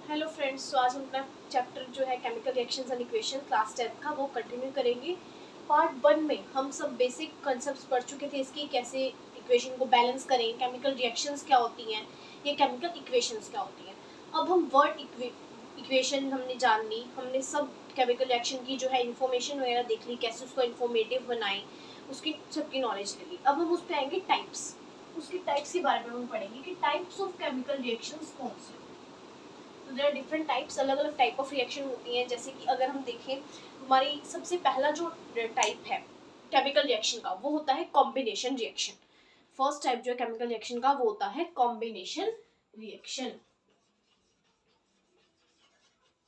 Hello friends, तो आज हम अपना चैप्टर जो है chemical reactions and equation class 10 का वो कंटिन्यू करेंगे। पार्ट 1 में हम सब बेसिक कॉन्सेप्ट्स पढ़ चुके थे इसकी, कैसे इक्वेशन को बैलेंस करें, केमिकल रिएक्शंस क्या होती हैं, ये केमिकल इक्वेशंस क्या होती हैं। अब हम वर्ड इक्वेशन हमने जान ली, हमने सब केमिकल रिएक्शन की जो है इन्फॉर्मेशन वगैरह देख ली, कैसे उसको इन्फॉर्मेटिव बनाएं, उसकी सबकी नॉलेज ले ली। अब हम उस पर आएंगे टाइप्स, उसकी टाइप्स के बारे में हम पढ़ेंगे कि टाइप्स ऑफ केमिकल रिएक्शंस कौन से। तो देयर आर डिफरेंट टाइप्स, अलग अलग टाइप ऑफ रिएक्शन होती हैं। जैसे कि अगर हम देखें, हमारी सबसे पहला जो टाइप है केमिकल रिएक्शन का वो होता है कॉम्बिनेशन रिएक्शन। फर्स्ट टाइप जो है केमिकल रिएक्शन का वो होता है कॉम्बिनेशन रिएक्शन।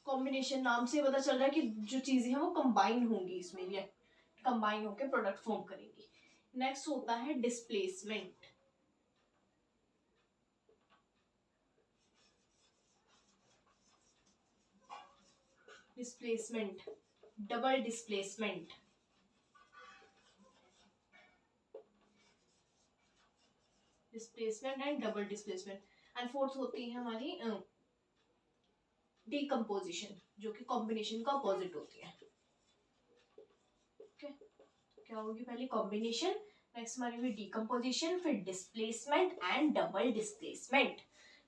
कॉम्बिनेशन नाम से पता चल रहा है कि जो चीजें हैं वो कंबाइन होंगी, इसमें कंबाइन होकर प्रोडक्ट फॉर्म करेंगी। नेक्स्ट होता है displacement. Displacement, double displacement, displacement and double displacement. And fourth होती है हमारी डीकम्पोजिशन, जो कि कॉम्बिनेशन का अपोजिट होती है। okay? क्या होगी, पहले कॉम्बिनेशन, नेक्स्ट हमारी हुई डीकम्पोजिशन, फिर displacement and double displacement.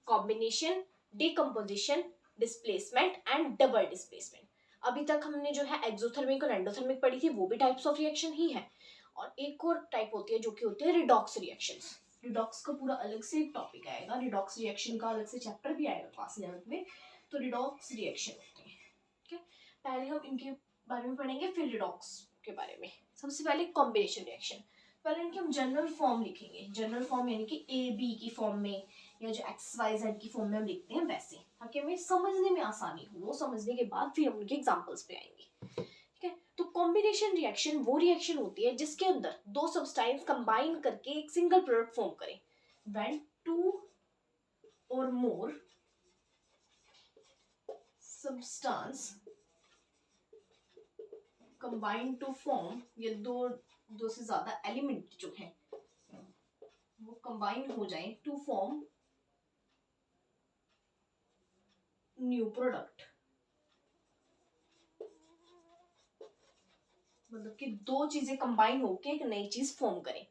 Combination, decomposition, displacement and double displacement. अभी तक हमने जो है एक्सोथर्मिक और एंडोथर्मिक पढ़ी थी, वो भी टाइप्स ऑफ रिएक्शन ही है। और एक और टाइप होती है जो कि होती है रिडॉक्स रिएक्शंस। रिडॉक्स का पूरा अलग से एक टॉपिक आएगा, रिडॉक्स रिएक्शन का अलग से चैप्टर भी आएगा क्लास 11 में। तो रिडॉक्स रिएक्शन होते हैं। ठीक है, पहले हम इनके बारे में पढ़ेंगे, फिर रिडॉक्स के बारे में। सबसे पहले कॉम्बिनेशन रिएक्शन। पहले इनकी हम जनरल फॉर्म लिखेंगे। जनरल फॉर्म यानी कि ए बी की फॉर्म में, या जो एक्स वाई जेड की फॉर्म में हम लिखते हैं वैसे, ताकि हमें समझने में आसानी हो। वो समझने के बाद फिर हम उनके एग्जांपल्स पे आएंगे। ठीक है, तो कॉम्बिनेशन रिएक्शन वो रिएक्शन होती है जिसके अंदर दो सब्सटेंस कंबाइन करके एक सिंगल प्रोडक्ट फॉर्म करें। When two or more substance combine to form, ये दो से ज्यादा एलिमेंट जो है वो कंबाइन हो जाएं टू फॉर्म न्यू प्रोडक्ट। मतलब कि दो चीजें कंबाइन होके एक नई चीज फॉर्म करें।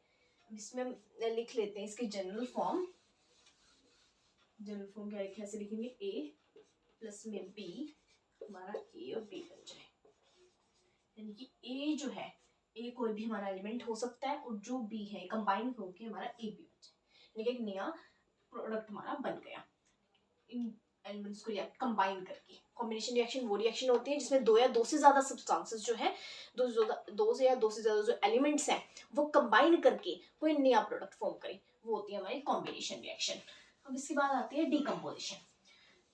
इसमें हम लिख लेते हैं इसकी जनरल फॉर्म। जनरल फॉर्म क्या लिखा है, ऐसे लिखेंगे ए प्लस में बी, हमारा ए और बी बन जाए। यानी कि ए जो है, ए कोई भी हमारा एलिमेंट हो सकता है, और जो बी है कंबाइन होके हमारा ए बी बन जाए, यानी कि एक नया प्रोडक्ट हमारा बन गया इन एलिमेंट्स को कंबाइन करके। कॉम्बिनेशन रिएक्शन वो रिएक्शन होती है जिसमें दो या दो से ज्यादा सब्सटेंसेस जो है, दो से या दो से ज्यादा जो एलिमेंट्स हैं वो कंबाइन करके कोई नया प्रोडक्ट फॉर्म करे, वो होती है हमारी कॉम्बिनेशन रिएक्शन। अब इसके बाद आती है डीकम्पोजिशन।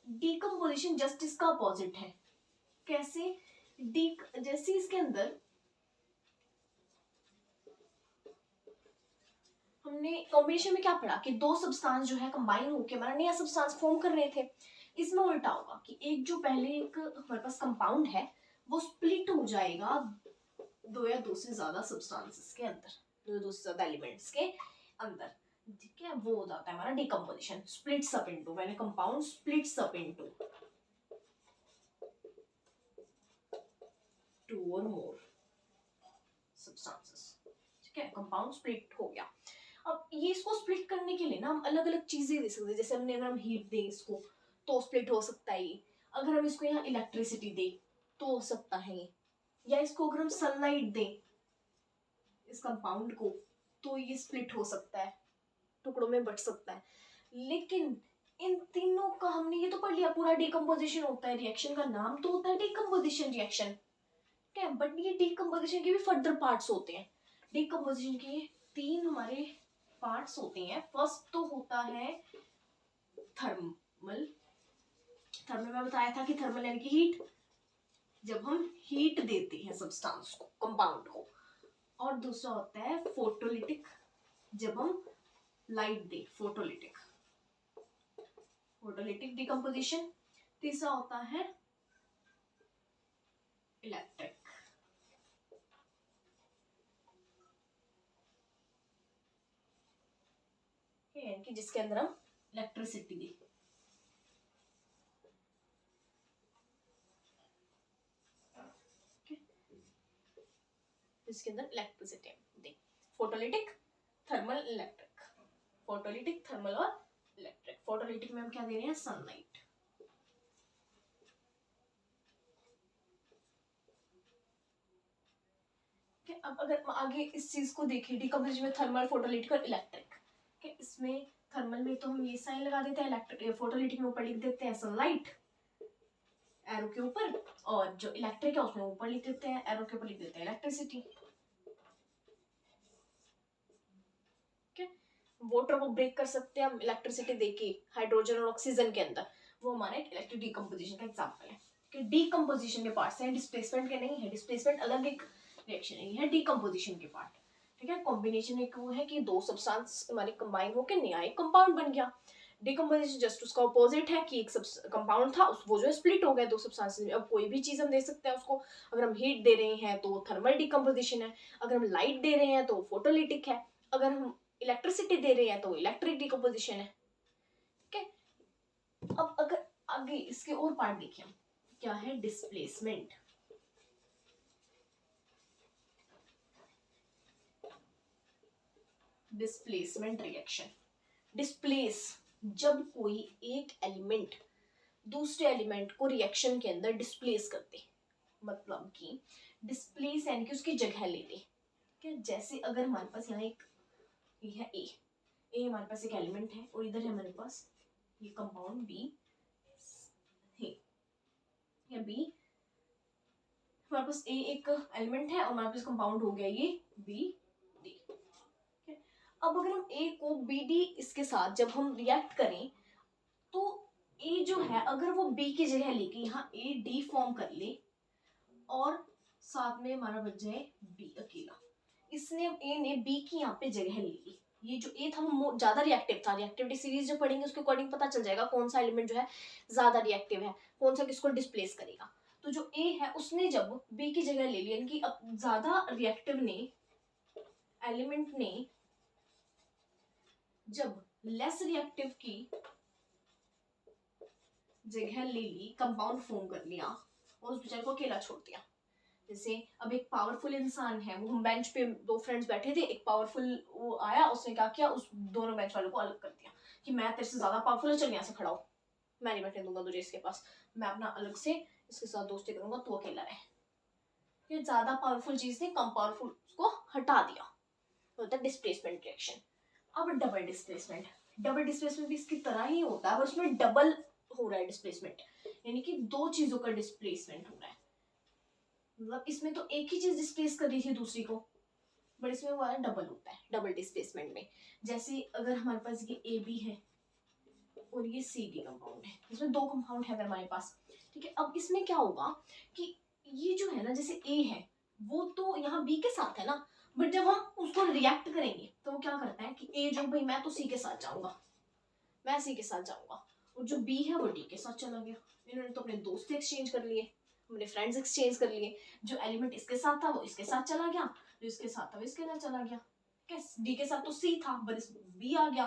डीकम्पोजिशन जस्ट इसका अपोजिट है। कैसे? डी जैसे इसके अंदर हमने कॉम्बिनेशन में क्या पढ़ा कि दो सब्सटेंस जो है कंबाइन होकर हमारा नया सब्सटेंस फॉर्म कर रहे थे। इसमें उल्टा होगा कि एक जो पहले एक हमारे पास कंपाउंड है वो स्प्लिट हो जाएगा दो या दो से ज्यादा सब्सटेंसेस के अंदर, दो या दो से ज्यादा एलिमेंट्स के अंदर। ठीक है, वो हो जाता है हमारा decomposition. Splits up into, when a compound splits up into two or more substances. ठीक है, कंपाउंड स्प्लिट हो गया। अब ये इसको स्प्लिट करने के लिए ना हम अलग अलग चीजें दे सकते हैं। जैसे हमने अगर हम हीट दें इसको तो स्प्लिट हो सकता है ये। अगर हम इसको यहाँ इलेक्ट्रिसिटी दें तो हो सकता है ये। या इसको अगर हम सनलाइट दें इस कंपाउंड को तो ये स्प्लिट हो सकता है, टुकड़ों में बट सकता है। लेकिन इन तीनों का हमने ये तो पढ़ लिया, पूरा डिकम्पोजिशन होता है, रिएक्शन का नाम तो होता है डिकम्पोजिशन रिएक्शन। ठीक है, बट ये डिकम्पोजिशन के भी फर्दर पार्ट्स होते हैं। डिकम्पोजिशन के तीन हमारे पार्ट्स होते हैं। फर्स्ट तो होता है थर्मल। थर्मल में बताया था कि थर्मल यानी कि हीट, जब हम हीट देते हैं सब्सटेंस को, कंपाउंड को। और दूसरा होता है फोटोलिटिक, जब हम लाइट दे, फोटोलिटिक, फोटोलिटिक डिकम्पोजिशन। तीसरा होता है इलेक्ट्रिक, यानी कि जिसके अंदर हम इलेक्ट्रिसिटी दे। जिसके अंदर इलेक्ट्रिसिटी है। देख, photolytic, thermal, electric. Photolytic, thermal और इलेक्ट्रिक। फोटोलिटिक में हम क्या दे रहे हैं, सनलाइट। अब अगर आगे इस चीज को देखें, डिकम्पोजिशन में थर्मल, फोटोलिटिक और इलेक्ट्रिक। इसमें थर्मल में तो हम ये साइन लगा देते हैं, इलेक्ट्रिक फोटोलिटिक में ऊपर लिख देते हैं सनलाइट एरो के ऊपर, और जो इलेक्ट्रिक है उसमें ऊपर लिख देते हैं, एरो के ऊपर लिख देते हैं इलेक्ट्रिसिटी। वाटर को ब्रेक कर सकते हैं हम इलेक्ट्रिसिटी देके, हाइड्रोजन और ऑक्सीजन के अंदर, वो हमारे इलेक्ट्रिक डिकम्पोजिशन का एग्जांपल है। कि डिकम्पोजिशन के पार्ट्स हैं, डिस्प्लेसमेंट के नहीं है। डिस्प्लेसमेंट अलग एक रिएक्शन है, ये है डिकम्पोजिशन के पार्ट। ठीक है, कॉम्बिनेशन एक वो है कि दो सब्सटेंस हमारे कंबाइन होकर नया एक कंपाउंड बन गया। डिकम्पोजिशन जस्ट उसका अपोजिट है कि एक कंपाउंड था, वो जो है स्प्लिट हो गया दो सब्सटेंसेस में। अब कोई भी चीज हम दे सकते हैं उसको, अगर हम हीट दे रहे हैं तो थर्मल डिकम्पोजिशन है, अगर हम लाइट दे रहे हैं तो फोटोलिटिक है, अगर हम इलेक्ट्रिसिटी दे रहे हैं तो इलेक्ट्रिक डिकम्पोजिशन है। ठीक है, अब अगर आगे इसके और पार्ट देखिए, क्या है डिस्प्लेसमेंट। Displacement reaction. डिस्प्लेस, जब कोई एक एलिमेंट दूसरे एलिमेंट को रिएक्शन के अंदर डिस्प्लेस करते, मतलब कि डिस्प्लेस यानी कि उसकी जगह ले ले। क्या, जैसे अगर हमारे पास यहाँ एक ये है ए हमारे पास एक एलिमेंट है, और इधर है हमारे पास ये कंपाउंड बी है, या बी हमारे पास ए एक एलिमेंट है और हमारे पास कंपाउंड हो गया ये बी डी। अब अगर हम ए को बी डी इसके साथ जब हम रिएक्ट करें, तो ए जो है अगर वो बी की जगह लेके यहाँ ए डी फॉर्म कर ले, और साथ में हमारा बच जाए बी अकेला, इसने ए ने बी की यहाँ पे जगह ले ली। ये जो ए था वो ज्यादा रिएक्टिव था। रिएक्टिविटी सीरीज जो पढ़ेंगे उसके अकॉर्डिंग पता चल जाएगा कौन सा एलिमेंट जो है ज्यादा रिएक्टिव है, कौन सा किसको डिस्प्लेस करेगा। तो जो ए है उसने जब बी की जगह ले ली, यानी कि अब ज्यादा रिएक्टिव ने एलिमेंट ने जब लेस रिएक्टिव की जगह ले ली, कंपाउंड फॉर्म कर लिया और उस बेचारे को अकेला छोड़ दिया। जैसे अब एक पावरफुल इंसान है, वो हम बेंच पे दो फ्रेंड्स बैठे थे, एक पावरफुल वो आया, उसने क्या किया, उस दोनों बेंच वालों को अलग कर दिया कि मैं तेरे से ज्यादा पावरफुल है, चल यहाँ से खड़ा हो, मैं नहीं बैठने दूंगा तुझे इसके पास, मैं अपना अलग से इसके साथ दोस्ती करूंगा, तू अकेला रहे। ये ज्यादा पावरफुल चीज ने कम पावरफुल को हटा दिया, होता है डिस्प्लेसमेंट रिएक्शन। अब डबल डिस्प्लेसमेंट। डबल डिस्प्लेसमेंट भी इसकी तरह ही होता है, पर उसमें डबल हो रहा है डिस्प्लेसमेंट, यानी कि दो चीजों का डिस्प्लेसमेंट हो रहा है। मतलब इसमें तो एक ही चीज डिस्प्लेस कर रही थी दूसरी को, बट इसमें वो डबल होता है डबल डिस्प्लेसमेंट में। जैसे अगर हमारे पास ये ए बी है और ये सी डी कंपाउंड है, इसमें दो कंपाउंड है अगर हमारे पास, ठीक है। अब इसमें क्या होगा कि ये जो है ना, जैसे ए है वो तो यहाँ बी के साथ है ना, बट जब हम उसको रिएक्ट करेंगे तो वो क्या करता है कि ए जो भाई मैं तो सी के साथ जाऊंगा, मैं सी के साथ जाऊंगा, और जो बी है वो डी के साथ चला गया। इन्होंने तो अपने दोस्त एक्सचेंज कर लिए, अपने फ्रेंड्स एक्सचेंज कर लिए। जो एलिमेंट इसके साथ था वो इसके साथ चला गया, जो इसके साथ था वो इसके साथ चला गया। डी के साथ तो सी था बट बी आ गया,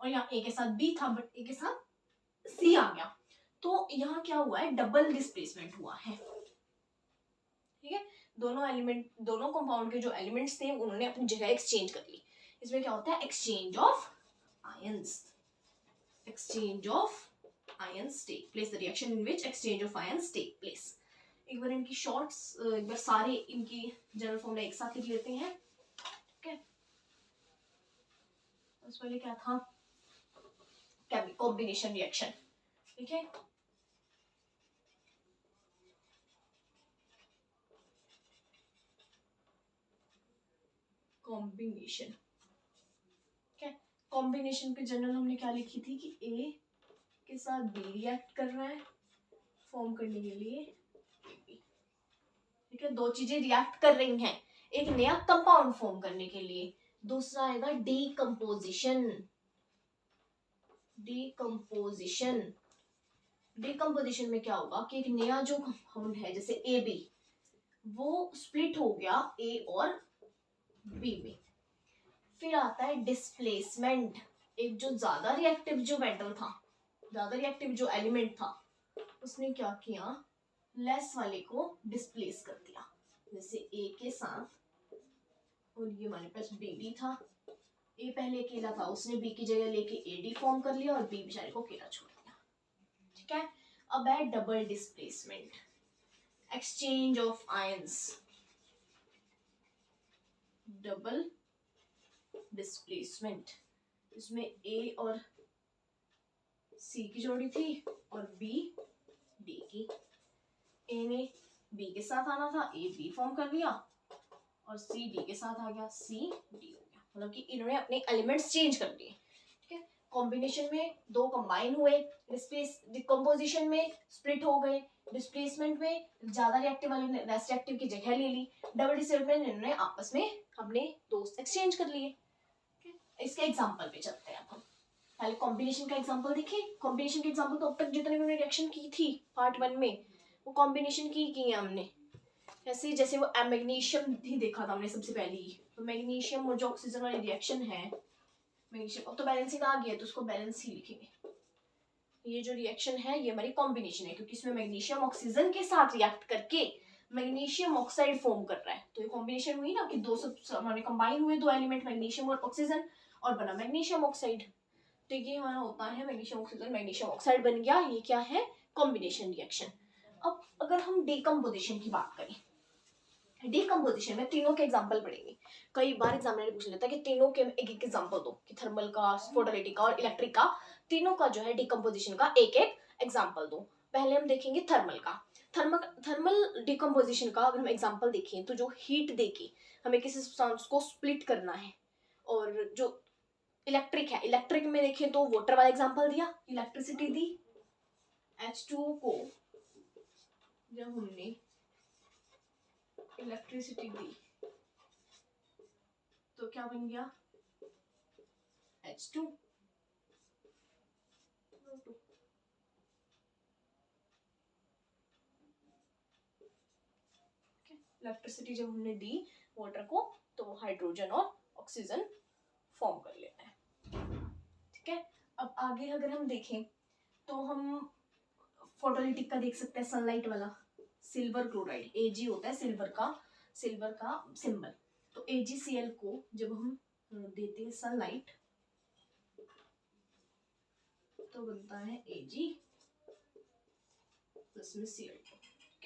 और यहाँ ए के साथ बी था बट ए के साथ सी आ गया। तो यहाँ क्या हुआ है, डबल डिस्प्लेसमेंट हुआ है। ठीक है, दोनों एलिमेंट, दोनों कंपाउंड के जो एलिमेंट्स थे उन्होंने अपनी जगह एक्सचेंज कर ली। इसमें क्या होता है, exchange of ions. exchange of ions take place, the reaction in which exchange of ions take place। एक बार इनकी शॉर्ट्स, एक बार सारे इनकी जनरल फॉर्मूला एक साथ लिख लेते हैं। ठीक है, उस पहले क्या था, कॉम्बिनेशन रिएक्शन। ठीक है, कॉम्बिनेशन। कॉम्बिनेशन पे जनरल हमने क्या लिखी थी कि ए के साथ बी रिएक्ट कर रहा है फॉर्म करने के लिए बी। ठीक है, दो चीजें रिएक्ट कर रही हैं एक नया कंपाउंड फॉर्म करने के लिए। दूसरा आएगा डीकंपोजिशन। डीकंपोजिशन, डीकंपोजिशन में क्या होगा कि एक नया जो कंपाउंड है जैसे ए बी, वो स्प्लिट हो गया ए और बी में। फिर आता है डिस्प्लेसमेंट। एक जो ज्यादा रिएक्टिव जो मेटल था, ज्यादा रिएक्टिव जो एलिमेंट था, उसने क्या किया, लेस वाले को डिस्प्लेस कर दिया। जैसे ए के साथ और ये हमारे पास BD था। ए पहले अकेला था, उसने बी की जगह लेके AD फॉर्म कर लिया और बी बेचारे को अकेला छोड़ दिया। ठीक है, अब है double displacement, exchange of ions. Double displacement, इसमें A और C की जोड़ी थी और B D की। A ने B के साथ आना था, A B फॉर्म कर लिया और C D के साथ आ गया, C D हो गया। मतलब कि इन्होंने अपने एलिमेंट्स चेंज कर दिए। ठीक है, कॉम्बिनेशन में दो कंबाइन हुए, डिकम्पोजिशन में स्प्लिट हो गए, डिस्प्लेसमेंट में ज्यादा रिएक्टिव वाले ने लेस रिएक्टिव की जगह ले ली, डबल डिस्प्लेसमेंट इन्होंने आपस में अपने दोस्त एक्सचेंज कर लिए। इसके एग्जांपल पे चलते हैं अब हम। पहले कॉम्बिनेशन का एग्जांपल देखिए। कॉम्बिनेशन के एग्जांपल तो अब तक जितने भी हमने रिएक्शन की थी पार्ट 1 में, वो कॉम्बिनेशन की है हमने। ऐसे जैसे वो मैग्नीशियम ही देखा था हमने सबसे पहले ही, तो मैग्नीशियम और जो ऑक्सीजन वाली रिएक्शन है, मैग्नीशियम अब तो बैलेंसिंग आ गया तो उसको बैलेंस ही लिखेंगे। ये जो रिएक्शन है ये हमारी कॉम्बिनेशन है, क्योंकि इसमें मैग्नीशियम ऑक्सीजन के साथ रिएक्ट करके मैग्नीशियम ऑक्साइड फॉर्म कर रहा है। तो ये कॉम्बिनेशन हुई ना कि दो सब हमारे कंबाइन हुए, दो एलिमेंट मैग्नीशियम और ऑक्सीजन, और बना मैग्नीशियम ऑक्साइड। तो ये हमारा होता है मैग्नीशियम ऑक्सीजन, मैग्नीशियम ऑक्साइड बन गया। ये क्या है? Combination reaction. अब अगर हम डीकम्पोजिशन की बात करें, डीकम्पोजिशन में तीनों के एग्जांपल पढ़ेंगे। कई बार एग्जामिनर पूछ लेता है कि तीनों के एक एक एग्जांपल दो, कि थर्मल का, फोटोलिटिक का और इलेक्ट्रिक का, तीनों का जो है डीकम्पोजिशन का एक एक एग्जांपल दो। पहले हम देखेंगे थर्मल का। थर्मल डीकम्पोजिशन का अगर हम एग्जांपल देखें तो जो हीट देके हमें किसी सब्सटेंस को स्प्लिट करना है, और जो इलेक्ट्रिक है, इलेक्ट्रिक में देखें तो वाटर वाला एग्जांपल दिया, इलेक्ट्रिसिटी दी, H2O को जब हमने इलेक्ट्रिसिटी दी तो क्या बन गया? H2। इलेक्ट्रिसिटी जब हमने दी वाटर को तो वो हाइड्रोजन और ऑक्सीजन फॉर्म कर लेता है। ठीक है, अब आगे अगर हम देखें तो हम फोटोलिटिक का देख सकते हैं, सनलाइट वाला, सिल्वर क्लोराइड, Ag होता है सिल्वर का सिंबल। तो AgCl को जब हम देते हैं सनलाइट तो बनता है Ag प्लस में Cl।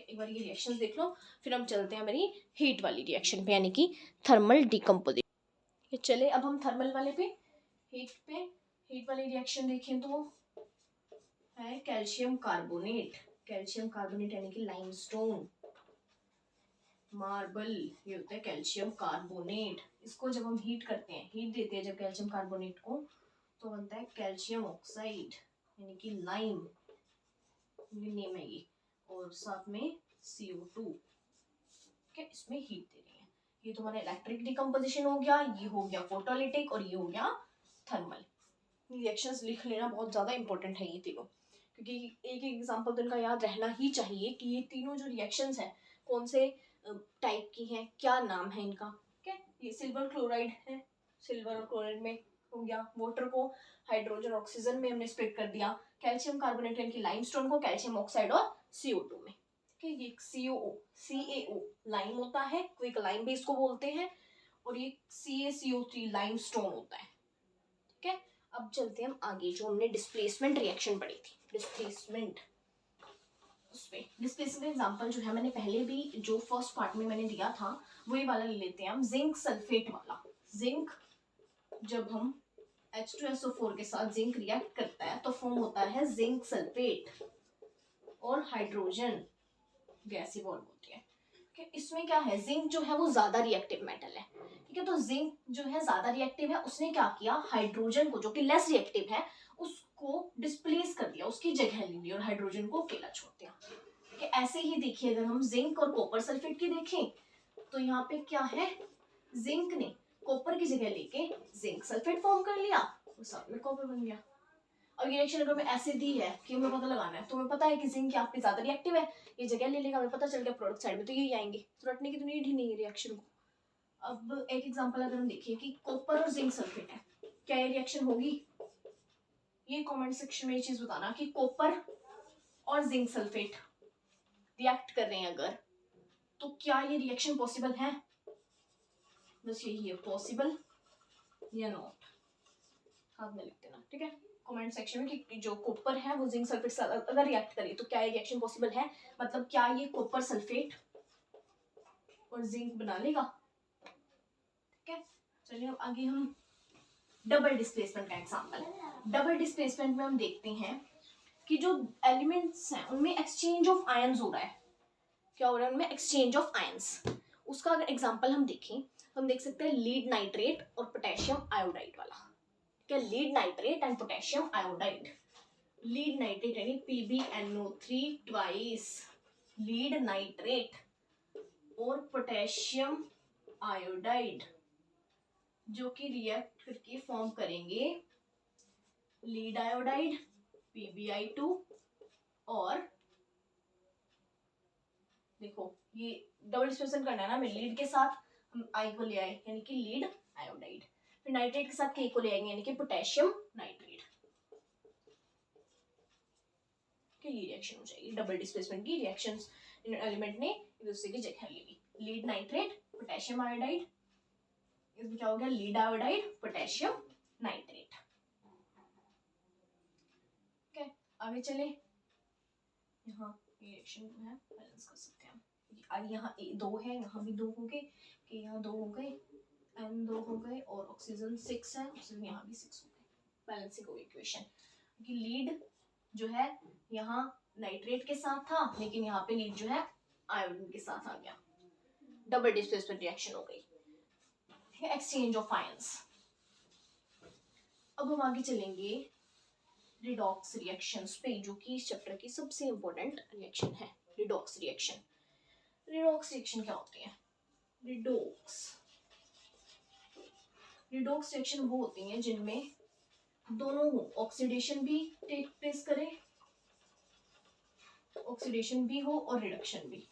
एक बार ये रिएक्शंस देख लो, फिर हम चलते हैं हमारी हीट वाली रिएक्शन पे, यानी कि थर्मल डीकम्पोजिशन। चले अब हम थर्मल वाले पे, हीट वाली रिएक्शन देखें तो है कैल्शियम कार्बोनेट, यानी कि लाइमस्टोन, मार्बल, ये होता है कैल्शियम कार्बोनेट। इसको जब हम हीट करते हैं, हीट देते हैं जब कैल्शियम कार्बोनेट को, तो बनता है कैल्शियम ऑक्साइड यानी कि लाइम, नेम है ये, और साथ में CO2। ठीक है, इसमें हीट दे रही है। ये तो हमारा इलेक्ट्रिक डिकम्पोजिशन हो गया, ये हो गया फोटोलिटिक, और ये हो गया थर्मल। रिएक्शंस लिख लेना बहुत ज्यादा इंपॉर्टेंट है ये तीनों, क्योंकि एक एक एग्जांपल तो इनका याद रहना ही चाहिए कि ये तीनों जो रिएक्शंस हैं कौन से टाइप की हैं, क्या नाम है इनका। ठीक है, ये सिल्वर क्लोराइड है, सिल्वर और क्लोराइड में हो गया। वाटर को हाइड्रोजन ऑक्सीजन में हमने स्प्लिट कर दिया। कैल्शियम कार्बोनेट यानी कि लाइमस्टोन को कैल्शियम ऑक्साइड और CO2 में। ठीक है, ये CaO लाइम होता है, क्विक लाइम भी इसको बोलते हैं, और ये CaCO3 लाइमस्टोन होता है। ठीक है, अब चलते हैं हम आगे, जो हमने डिस्प्लेसमेंट रिएक्शन पढ़ी थी, डिस्प्लेसमेंट, उसमें डिस्प्लेसमेंट एग्जांपल जो है मैंने पहले भी जो फर्स्ट पार्ट में मैंने दिया था वही वाला ले लेते हैं हम, जिंक सल्फेट वाला। जिंक जब हम H2SO4 के साथ जिंक रिएक्ट करता है तो फॉर्म होता है जिंक सल्फेट, और हाइड्रोजन गैस इवॉल्व होती है। कि इसमें क्या है, जिंक जो है वो ज्यादा रिएक्टिव मेटल है। ठीक है, तो जिंक जो है ज्यादा रिएक्टिव है, उसने क्या किया, हाइड्रोजन को जो कि लेस रिएक्टिव है उसको डिस्प्लेस कर दिया, उसकी जगह ले ली और हाइड्रोजन को अकेला छोड़ दिया। ठीक है, ऐसे ही देखिए अगर हम जिंक और कॉपर सल्फेट की देखें तो यहाँ पे क्या है, जिंक ने कॉपर की जगह लेके जिंक सल्फेट फॉर्म कर लिया और साथ में कॉपर बन गया। और ये रिएक्शन अगर हमें ऐसे दी है कि हमें पता लगाना है, तो हमें पता है कि जिंक यहाँ पे ज्यादा रिएक्टिव है, ये जगह ले लेगा, हमें पता चल गया प्रोडक्ट साइड में, तो यही आएंगे, तो रटने की तो नीड ही नहीं है रिएक्शन को। अब एक एग्जांपल अगर हम देखिए कि कॉपर और जिंक सल्फेट है, क्या ये रिएक्शन होगी? ये कमेंट सेक्शन में ये चीज बताना कि कॉपर और जिंक सल्फेट रिएक्ट कर रहे हैं अगर, तो क्या ये रिएक्शन पॉसिबल है? बस यही है, पॉसिबल या नॉट, हाथ में लिख देना, ठीक है, कमेंट सेक्शन में कि जो कॉपर है वो जिंक सल्फेट से अगर रिएक्ट करे तो क्या ये रिएक्शन पॉसिबल है, मतलब क्या ये कॉपर सल्फेट और जिंक बना लेगा, ठीक है। चलिए अब आगे हम डबल डिस्प्लेसमेंट का एग्जांपल। डबल डिस्प्लेसमेंट में हम देखते हैं कि जो एलिमेंट्स हैं उनमें एक्सचेंज ऑफ आयंस हो रहा है, क्या हो रहा है उनमें, एक्सचेंज ऑफ आयंस। उसका अगर एग्जांपल हम देखें तो हम देख सकते हैं लीड नाइट्रेट और पोटेशियम आयोडाइड वाला, क्या, lead nitrate and potassium iodide. Lead nitrate यानी PbNO3 ट्वाइस लीड नाइट्रेट और पोटेशियम आयोडाइड जो कि रिएक्ट करके फॉर्म करेंगे लीड आयोडाइड PbI2 और देखो ये डबल डिस्प्लेसमेंट करना है ना, हमें लीड के साथ हम आई को ले आए यानी कि लीड आयोडाइड, फिर नाइट्रेट के साथ के को ले आएंगे यानी कि पोटेशियम नाइट्रेट, कि ये रिएक्शन हो जाएगी। डबल डिस्प्लेसमेंट की रिएक्शंस इन एलिमेंट ने एक दूसरे की जगह ले ली, लीड नाइट्रेट पोटेशियम आयोडाइड, इसमें क्या हो गया, लीड आयोडाइड पोटेशियम नाइट्रेट, ठीक है। आगे चले, यहाँ ये रिएक्शन जो है बैलेंस कर सकते हैं हम, यहाँ 2 है, यहाँ भी 2 हो गए, कि यहाँ 2 हो गए, N 2 हो गए और ऑक्सीजन 6 है, ऑक्सीजन यहाँ भी 6 हो गए, बैलेंसिंग हो गई इक्वेशन। कि लीड जो है यहाँ नाइट्रेट के साथ था लेकिन यहाँ पे लीड जो है आयोडीन के साथ आ गया, डबल डिस्प्लेसमेंट रिएक्शन हो गई, एक्सचेंज ऑफ आयंस। अब हम आगे चलेंगे रिडॉक्स रिएक्शंस पे, जो कि इस चैप्टर की सबसे इंपॉर्टेंट रिएक्शन है, रिडॉक्स रिएक्शन। रिडॉक्स रिएक्शन क्या होती है, रिडॉक्स रिएक्शन वो होती हैं जिनमें दोनों हो, ऑक्सीडेशन भी टेक प्लेस करे, ऑक्सीडेशन भी हो और रिडक्शन भी।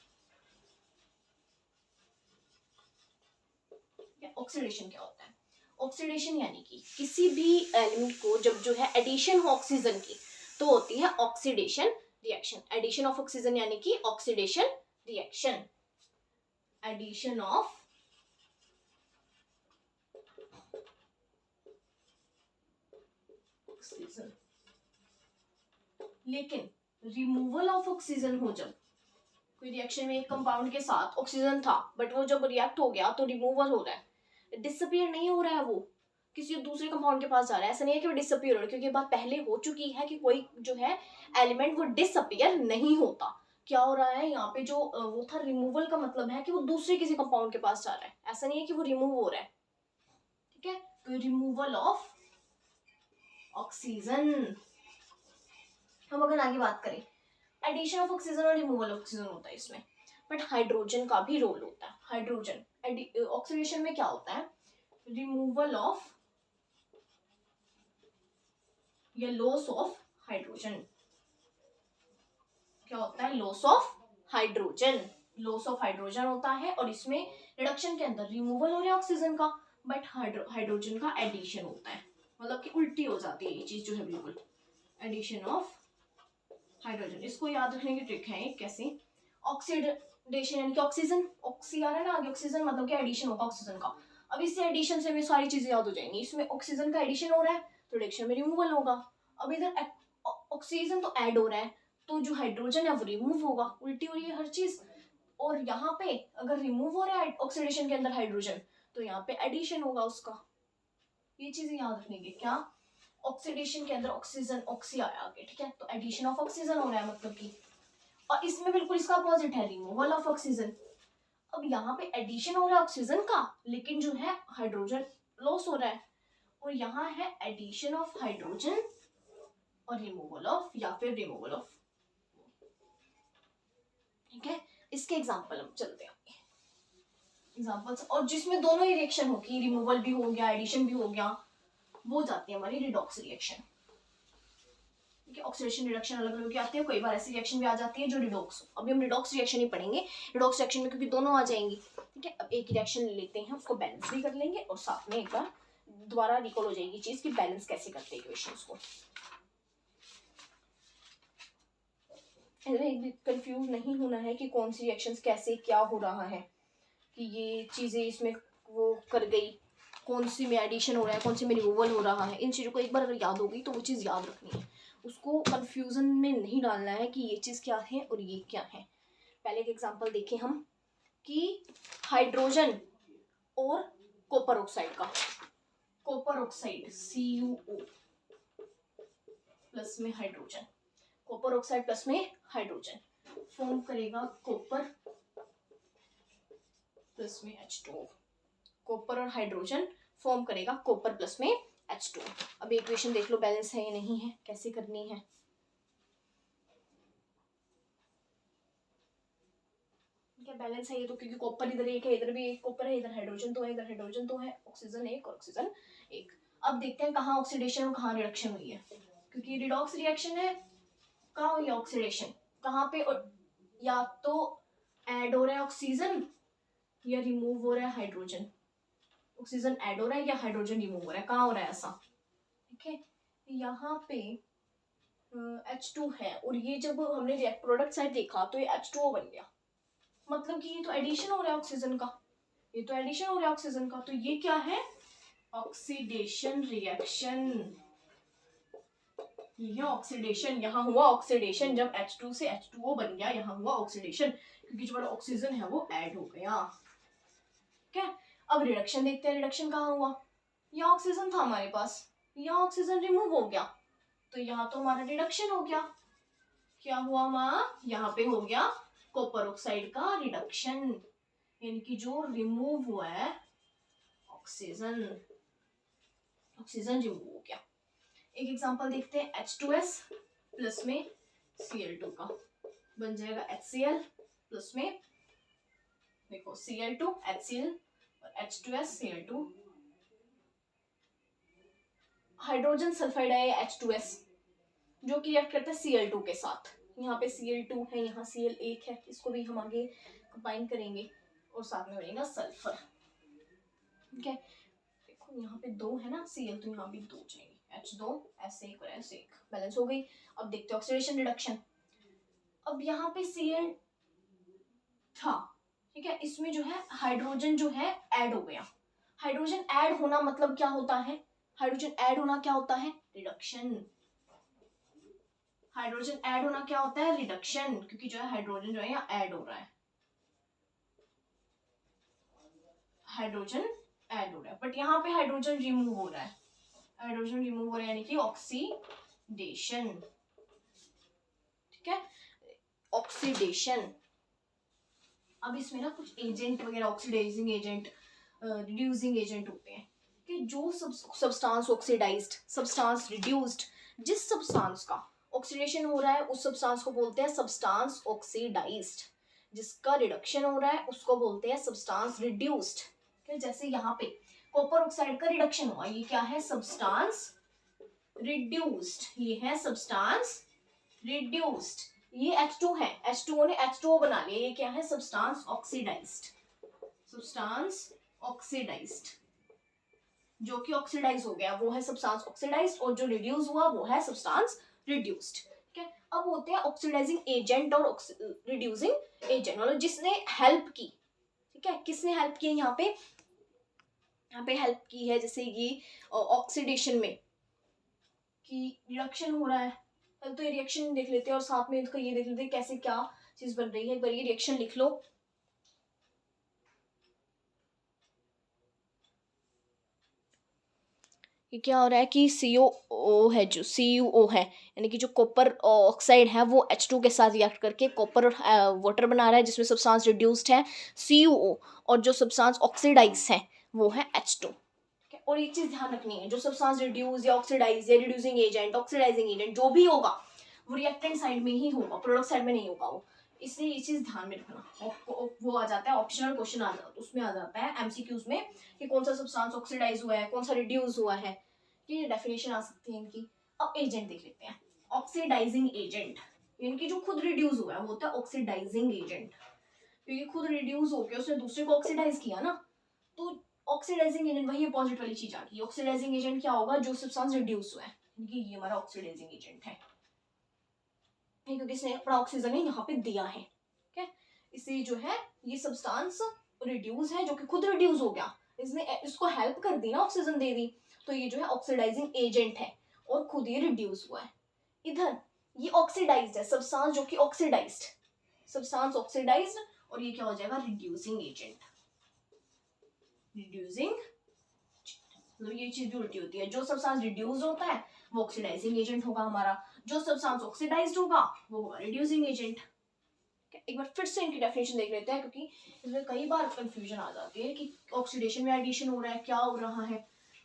ऑक्सीडेशन क्या होता है, ऑक्सीडेशन यानी कि किसी भी एलिमेंट को जब जो है एडिशन हो ऑक्सीजन की तो होती है oxidation reaction. Addition of oxygen यानी कि oxidation reaction, addition of oxygen. लेकिन रिमूवल ऑफ ऑक्सीजन हो, जब कोई रिएक्शन में एक कंपाउंड के साथ ऑक्सीजन था बट वो जब रिएक्ट हो गया तो रिमूवल हो रहा है, डिसअपीयर नहीं हो रहा है, वो किसी दूसरे कंपाउंड के पास जा रहा है, ऐसा नहीं है कि वो डिसअपीयर हो रहा है, क्योंकि बात पहले हो चुकी है कि कोई जो है एलिमेंट वो डिसअपीयर नहीं होता। क्या हो रहा है यहाँ पे, जो वो था रिमूवल का मतलब है कि वो दूसरे किसी कंपाउंड के पास जा रहा है, ऐसा नहीं है कि वो रिमूव हो रहा है, ठीक है। तो रिमूवल ऑफ ऑक्सीजन। हम अगर आगे बात करें, एडिशन ऑफ ऑक्सीजन और रिमूवल ऑफ ऑक्सीजन होता है इसमें, बट हाइड्रोजन का भी रोल होता है। हाइड्रोजन ऑक्सीडेशन में क्या होता है, रिमूवल ऑफ या लॉस ऑफ हाइड्रोजन। क्या होता है, loss of hydrogen, loss of hydrogen होता है, और इसमें रिडक्शन के अंदर रिमूवल हो रहा है ऑक्सीजन का बट हाइड्रोजन का एडिशन होता है, मतलब कि उल्टी हो जाती है ये चीज जो है बिल्कुल, एडिशन ऑफ हाइड्रोजन। इसको याद रखने की ट्रिक है कैसे, ऑक्सीडेशन यानी कि ऑक्सीजन, ऑक्सी आ रहा है ना आगे, ऑक्सीजन मतलब कि एडिशन होगा ऑक्सीजन का। अब इससे एडिशन से भी सारी चीजें याद हो जाएंगी, इसमें ऑक्सीजन का एडिशन हो रहा है तो रिडक्शन में रिमूवल होगा। अब इधर ऑक्सीजन तो ऐड हो रहा है तो जो हाइड्रोजन है वो रिमूव होगा, उल्टी हो रही है हर चीज। और यहाँ पे अगर रिमूव हो रहा है ऑक्सीडेशन के अंदर हाइड्रोजन तो यहाँ पे एडिशन होगा उसका, ये चीजें याद रखने की। क्या, ऑक्सीडेशन के अंदर ऑक्सीजन ऑक्सी आया आगे, ठीक है, तो एडिशन ऑफ ऑक्सीजन हो रहा है मतलब कि, और इसमें बिल्कुल इसका अपोजिट है, रिमूवल ऑफ ऑक्सीजन। अब यहाँ पे एडिशन हो रहा है ऑक्सीजन का लेकिन जो है हाइड्रोजन लॉस हो रहा है, और यहाँ है एडिशन ऑफ हाइड्रोजन और रिमूवल ऑफ, या फिर रिमूवल ऑफ, ठीक है। इसके एग्जांपल हम चलते हैं एग्जांपल्स, और जिसमें दोनों ही रिएक्शन होगी, रिमूवल भी हो गया एडिशन भी हो गया, वो जाती है हमारी रिडॉक्स रिएक्शन, ठीक है। ऑक्सीडेशन रिडक्शन अलग अलग आती है, कई बार ऐसी रिएक्शन भी आ जाती है जो रिडॉक्स हो। अभी हम रिडॉक्स रिएक्शन ही पढ़ेंगे, रिडॉक्स रिएक्शन में क्योंकि दोनों आ जाएंगी, ठीक है। अब एक रिएक्शन लेते हैं, उसको बैलेंस भी कर लेंगे और साथ में एक बार दोबारा रिकॉल हो जाएगी चीज कि बैलेंस कैसे करते हैं इक्वेशंस को। कंफ्यूज नहीं होना है कि कौन सी रिएक्शंस कैसे क्या हो रहा है, कि ये चीजें इसमें वो कर गई, कौन सी में एडिशन हो रहा है, कौन सी में रिमूवल हो रहा है, इन चीज़ों को एक बार अगर याद हो गई तो वो चीज़ याद रखनी है, उसको कंफ्यूजन में नहीं डालना है कि ये चीज़ क्या है और ये क्या है। पहले एक एग्जांपल देखें हम कि हाइड्रोजन और कॉपर ऑक्साइड का, कॉपर ऑक्साइड CuO प्लस में हाइड्रोजन, कॉपर ऑक्साइड प्लस में हाइड्रोजन फॉर्म करेगा कॉपर प्लस में H2O, कॉपर और हाइड्रोजन फॉर्म करेगा कॉपर प्लस में H2O। अब इक्वेशन देख लो बैलेंस है या नहीं है, कैसे करनी है। क्या बैलेंस है ये तो, क्योंकि कॉपर इधर एक है, इधर भी एक कॉपर है, इधर हाइड्रोजन तो है, इधर हाइड्रोजन तो है, ऑक्सीजन एक और ऑक्सीजन एक। अब देखते हैं कहाँ ऑक्सीडेशन और कहाँ रिडक्शन हुई है, क्योंकि रिडॉक्स रिएक्शन है, कहाँ हुई है ऑक्सीडेशन, कहाँ पे, और या तो ऐड हो रहा है ऑक्सीजन या रिमूव हो रहा है हाइड्रोजन, ऑक्सीजन ऐड हो रहा है या हाइड्रोजन रिमूव हो रहा है, कहाँ हो रहा है ऐसा, ठीक है। यहाँ पे H2 है और ये जब हमने प्रोडक्ट साइड देखा तो ये H2O बन गया, मतलब कि ये तो एडिशन हो रहा है ऑक्सीजन का, ये तो एडिशन हो रहा है ऑक्सीजन का, तो ये क्या है, ऑक्सीडेशन रिएक्शन, ये ऑक्सीडेशन, यहाँ हुआ ऑक्सीडेशन, जब H2 से H2O बन गया यहाँ हुआ ऑक्सीडेशन, क्योंकि जो बड़ा ऑक्सीजन है वो ऐड हो गया, ठीक है। अब रिडक्शन देखते हैं, रिडक्शन कहाँ हुआ, यहाँ ऑक्सीजन था हमारे पास, यहाँ ऑक्सीजन रिमूव हो गया, तो यहाँ तो हमारा रिडक्शन हो गया, क्या हुआ वहाँ, यहाँ पे हो गया कॉपर ऑक्साइड का रिडक्शन, यानी कि जो रिमूव हुआ है ऑक्सीजन, ऑक्सीजन रिमूव हो गया। एक एग्जांपल देखते हैं H2S प्लस में Cl2 का, बन जाएगा HCl प्लस में, देखो Cl2 HCl और H2S Cl2, हाइड्रोजन सल्फाइड है H2S जो कि रिएक्ट करता है Cl2 के साथ, यहाँ पे Cl2 है, यहाँ Cl1 है, इसको भी हम आगे कंबाइन करेंगे और साथ में बनेगा सल्फर, ठीक है। देखो यहाँ पे 2 है ना Cl, तो यहाँ भी 2 चाहिए, H2 S1 और S1, बैलेंस हो गई। अब देखते हैं ऑक्सीडेशन रिडक्शन, अब यहाँ पे Cl था, ठीक है, इसमें जो है हाइड्रोजन जो है ऐड हो गया, हाइड्रोजन ऐड होना मतलब क्या होता है, हाइड्रोजन ऐड होना क्या होता है, रिडक्शन, हाइड्रोजन ऐड होना क्या होता है, रिडक्शन, क्योंकि जो है हाइड्रोजन जो है यहाँ ऐड हो रहा है, हाइड्रोजन ऐड हो रहा है, बट यहाँ पे हाइड्रोजन रिमूव हो रहा है, हाइड्रोजन रिमूव हो रहा है यानी कि ऑक्सीडेशन, ठीक है, ऑक्सीडेशन। अब इसमें ना कुछ एजेंट वगैरह, ऑक्सीडाइजिंग एजेंट, रिड्यूसिंग एजेंट होते हैं कि जो सब्सटेंस ऑक्सीडाइज्ड, सब्सटेंस रिड्यूस्ड, जिस सब्सटेंस का ऑक्सीडेशन हो रहा है उस सब्सटेंस को बोलते हैं सब्सटेंस ऑक्सीडाइज्ड, जिसका रिडक्शन हो रहा है उसको बोलते हैं सब्सटेंस रिड्यूस्ड। जैसे यहाँ पे कॉपर ऑक्साइड का रिडक्शन हुआ, ये क्या है, सब्सटेंस रिड्यूस्ड, ये है सब्सटेंस रिड्यूस्ड, ये H2 है, H2O ने H2O बना लिया, ये क्या है, सब्सटेंस ऑक्सीडाइज्ड, सब्सटेंस ऑक्सीडाइज्ड, जो कि ऑक्सीडाइज हो गया वो है सब्सटेंस ऑक्सीडाइज्ड, और जो रिड्यूस हुआ वो है सब्सटेंस रिड्यूस्ड, ठीक है। अब होते हैं ऑक्सीडाइजिंग एजेंट और रिड्यूसिंग एजेंट, मतलब जिसने हेल्प की, ठीक है, किसने हेल्प की यहाँ पे हेल्प की है, जैसे ये ऑक्सीडेशन में कि रिडक्शन हो रहा है, तो ये रिएक्शन देख लेते हैं और साथ में इसका ये देख लेते हैं कैसे क्या चीज बन रही है, एक बार ये रिएक्शन लिख लो, ये क्या हो रहा है कि COO है, जो CuO है, यानी कि जो कॉपर ऑक्साइड है वो H2 के साथ रिएक्ट करके कॉपर और वाटर बना रहा है, जिसमें सब्सटेंस रिड्यूस्ड है CuO, और जो सब्सटेंस ऑक्सीडाइज है वो है H2। और एक चीज ध्यान रखनी है, जो सब्सटेंस रिड्यूस या ऑक्सीडाइज या रिड्यूसिंग एजेंट, ऑक्सीडाइजिंग एजेंट जो भी होगा वो रिएक्टेंट साइड में ही होगा, प्रोडक्ट साइड में नहीं होगा वो, इसलिए ये चीज ध्यान में रखना। वो आ जाता है ऑप्शनल क्वेश्चन, आ जाता है उसमें, आ जाता है MCQs में कि कौन सा सब्सटेंस ऑक्सीडाइज हुआ है, कौन सा रिड्यूस हुआ है, ये डेफिनेशन आ सकती है इनकी। अब एजेंट देख लेते हैं, ऑक्सीडाइजिंग एजेंट यानी कि जो खुद रिड्यूस हुआ है वो होता है ऑक्सीडाइजिंग एजेंट, क्योंकि खुद रिड्यूस होकर उसने दूसरे को ऑक्सीडाइज किया ना, तो ऑक्सीडाइजिंग एजेंट वही अपोजिट वाली चीज आ गई। ऑक्सीडाइजिंग एजेंट क्या होगा, जो सब्सटेंस रिड्यूस हुआ है, यानी ये हमारा ऑक्सीडाइजिंग एजेंट है, क्योंकि इसने अपना ऑक्सीजन यहाँ पे दिया है, ठीक है, इससे जो है ये सब्सटेंस रिड्यूस है, जो कि खुद रिड्यूस हो गया, इसने इसको हेल्प कर दी ना, ऑक्सीजन दे दी, तो ये जो है ऑक्सीडाइजिंग एजेंट है और खुद ये रिड्यूस हुआ है। इधर ये ऑक्सीडाइज्ड है, सब्सटेंस जो कि ऑक्सीडाइज्ड, सब्सटेंस ऑक्सीडाइज्ड, और ये क्या हो जाएगा, रिड्यूसिंग एजेंट। रिड्यूसिंग, मतलब ये चीज भी उल्टी होती है, जो सब्सटेंस रिड्यूस होता है वो ऑक्सीडाइजिंग एजेंट होगा हमारा, जो सब्सटेंस ऑक्सीडाइज्ड होगा वो होगा रिड्यूसिंग एजेंट। एक बार फिर से इनकी डेफिनेशन देख लेते हैं, क्योंकि इसमें कई बार कंफ्यूजन आ जाती है कि ऑक्सीडेशन में एडिशन हो रहा है, क्या हो रहा है।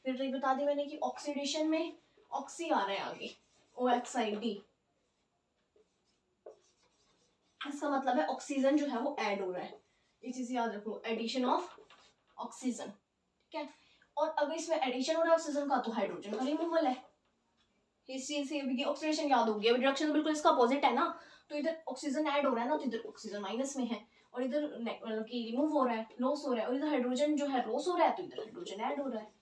फिर तो बता दी मैंने कि ऑक्सीडेशन में ऑक्सी आ रहा है आगे, OXID, इसका मतलब है ऑक्सीजन जो है वो ऐड हो रहा है, ये चीज याद रखो, एडिशन ऑफ ऑक्सीजन, ठीक है। और अगर इसमें एडिशन हो रहा है ऑक्सीजन का तो हाइड्रोजन का रिमूवल है। इस चीज से ऑक्सीडेशन याद होगी, अब रिडक्शन तो बिल्कुल इसका अपोजिट है ना, तो इधर ऑक्सीजन ऐड हो रहा है ना, तो इधर ऑक्सीजन माइनस में है, और इधर मतलब कि रिमूव हो रहा है, लॉस हो रहा है, और इधर हाइड्रोजन जो है लॉस हो रहा है, तो इधर हाइड्रोजन ऐड हो रहा है।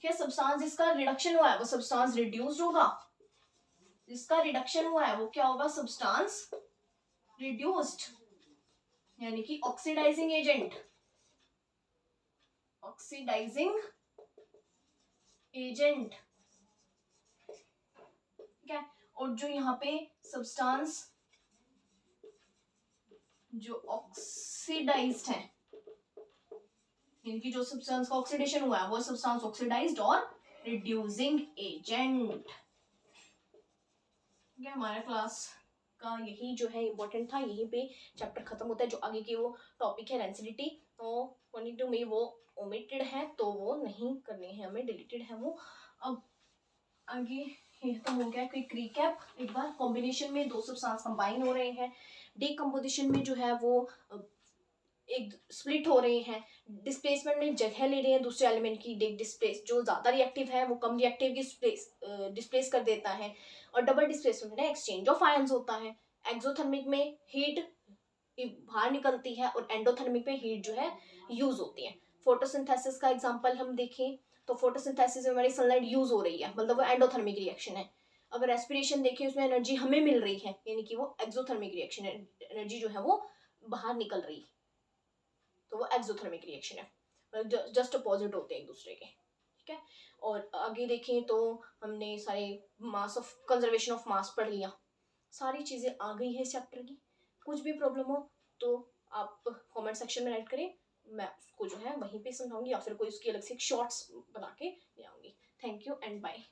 क्या सब्सटेंस जिसका रिडक्शन हुआ है वो सब्सटेंस रिड्यूस्ड होगा, जिसका रिडक्शन हुआ है वो क्या होगा, सब्सटेंस रिड्यूस्ड, यानी कि ऑक्सीडाइजिंग एजेंट, ऑक्सीडाइजिंग एजेंट, ठीक है। और जो यहाँ पे सब्सटेंस जो ऑक्सीडाइज्ड है, इनकी जो सब्सटेंस का ऑक्सीडेशन हुआ है वो सब्सटेंस ऑक्सीडाइज्ड और रिड्यूसिंग एजेंट। ठीक है, हमारा क्लास का यही जो है इम्पोर्टेंट था, यहीं पे चैप्टर खत्म होता है। जो आगे की वो टॉपिक है रेंसिडिटी, तो 22 में वो ओमिटेड है, तो वो नहीं करनी है हमें, डिलीटेड है वो। अब आगे ये तो हो गया क्विक रिकैप। एक बार कॉम्बिनेशन में दो सब्सटेंस कंबाइन हो रहे हैं, डीकम्पोजिशन में जो है वो एक स्प्लिट हो रहे हैं, डिस्प्लेसमेंट में जगह ले रहे हैं दूसरे एलिमेंट की, डिस्प्लेस जो ज्यादा रिएक्टिव है वो कम रिएक्टिव की डिस्प्लेस कर देता है, और डबल डिस्प्लेसमेंट में एक्सचेंज ऑफ आयंस होता है। एक्सोथर्मिक में हीट बाहर निकलती है और एंडोथर्मिक में हीट जो है यूज होती है। फोटोसिंथेसिस का एग्जांपल हम देखें तो फोटोसिंथेसिस में हमारी सनलाइट यूज हो रही है, मतलब वो एंडोथर्मिक रिएक्शन है। अगर रेस्पिरेशन देखें उसमें एनर्जी हमें मिल रही है, यानी कि वो एक्सोथर्मिक रिएक्शन है, एनर्जी जो है वो बाहर निकल रही है, तो वो एक्सोथर्मिक रिएक्शन है, जस्ट अपोजिट होते हैं एक दूसरे के, ठीक है। और आगे देखें तो हमने सारे mass of conservation of mass पढ़ लिया, सारी चीजें आ गई है इस चैप्टर की। कुछ भी प्रॉब्लम हो तो आप कमेंट सेक्शन में राइट करें, मैं उसको जो है वहीं पे समझाऊंगी, या फिर कोई उसकी अलग से शॉर्ट्स बना के ले आऊंगी। Thank you and bye.